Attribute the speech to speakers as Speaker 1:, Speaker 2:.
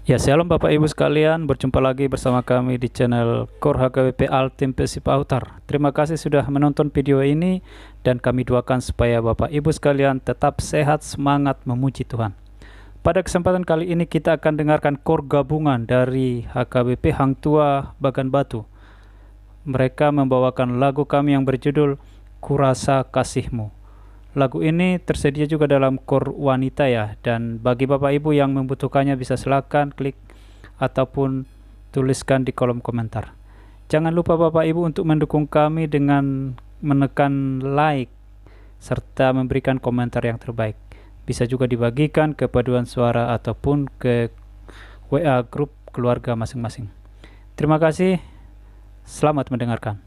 Speaker 1: Ya, shalom Bapak Ibu sekalian, berjumpa lagi bersama kami di channel Core HKBP Altim Persib Autar. Terima kasih sudah menonton video ini dan kami doakan supaya Bapak Ibu sekalian tetap sehat, semangat memuji Tuhan. Pada kesempatan kali ini kita akan dengarkan core gabungan dari HKBP Hang Tua Bagan Batu. Mereka membawakan lagu kami yang berjudul Kurasa Kasihmu. Lagu ini tersedia juga dalam core wanita ya, dan bagi Bapak Ibu yang membutuhkannya bisa silakan klik ataupun tuliskan di kolom komentar. Jangan lupa Bapak Ibu untuk mendukung kami dengan menekan like serta memberikan komentar yang terbaik. Bisa juga dibagikan ke paduan suara ataupun ke WA grup keluarga masing-masing. Terima kasih, selamat mendengarkan.